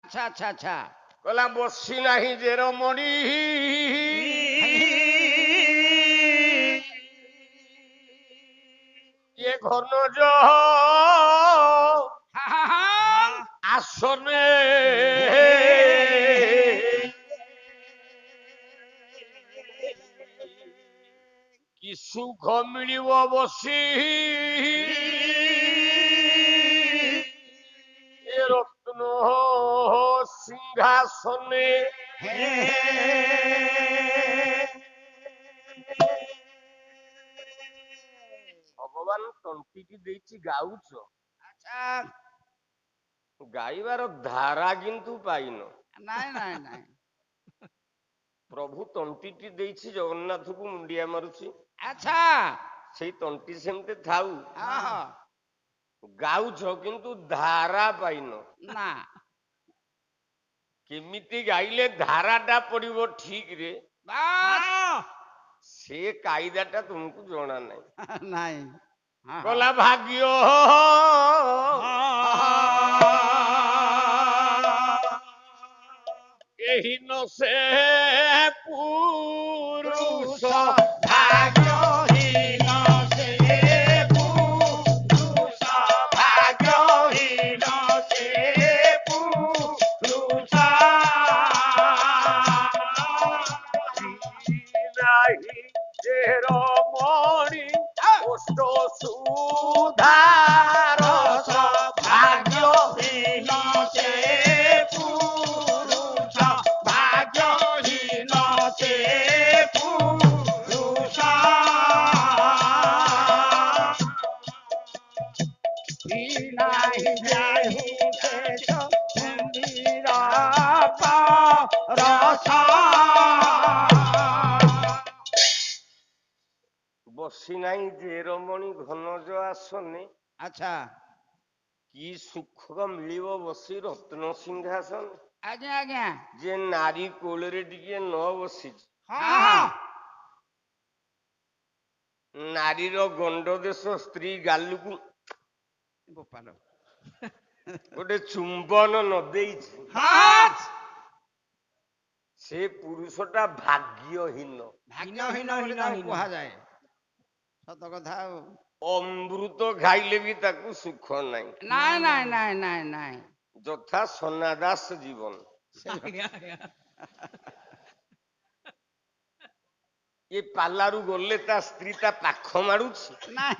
আচ্ছা আচ্ছা আচ্ছা কলা বসি নাহি যে রমণী ইয়ে ঘন আসনে কি সুখ মিলিব বসি এ রত্ন সিংহাসনে ভগবান তন্ত্রীটি ଦେଇଛି ଗାଉଛ আচ্ছা ଗାଇବାର ଧାରା କିନ୍ତୁ ପାଇନ নাই নাই নাই ପ୍ରଭୁ ତଣ୍ଟିଟି ଦେଇଛି ଜଗନ୍ନାଥକୁ ମୁଣ୍ଡିଆ ମାରୁଛି আচ্ছা ସେଇ ତଣ୍ଟି ସେମିତି ଥାଉ আহা, ଗାଉଛ କିନ୍ତୁ ଧାରା ପାଇନ না କେମିତି ଗାଇଲେ ଧାରାଟା ପଡିବ ଠିକ ରେ বাস ସେ କାଇଦାଟା ତୁମକୁ ଜଣା ନାହିଁ নাই হ্যাঁ, ଗଲା ଭାଗ୍ୟ ଏହି ନ ସେ ପୁରୁଷ ভাগ্যহীন সে পুরুষ ভাগ্যহীন সে পুরুষ ନାହିଁ ଯେ ରମଣୀ ଓଷ୍ଠ ସୁଧାରସ ভাগ্যহীন সে পুরুষ ভাগ্যহীন সে পুরুষ নাই যাহি মন্দির রস ବସି ନାହିଁ ଯେ ରମଣୀ ଘନଜ ଆସନେ আচ্ছা କି ସୁଖ ମିଳିବ ବସି ରତ୍ନ ସିଂହାସନ আজ্ঞা আজ্ঞা ଯେ ନାରୀ କୋଳରେ ଟିକେ ନ ବସିଛି হ্যাঁ ନାରୀର ଗଣ୍ଡ ଦେଶ ସ୍ତ୍ରୀ ଗାଲକୁ গোপাল ଗୋଟେ ଚୁମ୍ବନ ନ ଦେଇଛି হ্যাঁ ସେ ପୁରୁଷଟା ଭାଗ୍ୟହୀନ ভাগ্যহীন বলে তাকে কুহাযায় সত কথা ଆଉ ଅମୃତ ଖାଇଲେ ବି ତାକୁ ସୁଖ ନାହିଁ নাই নাই নাই নাই নাই ଯଥା ସନାଦାସ ଜୀବନ ଏ ପାଲାରୁ ଗଲେ ତା ସ୍ତ୍ରୀ ତା ପାଖ ମାରୁଛି নাই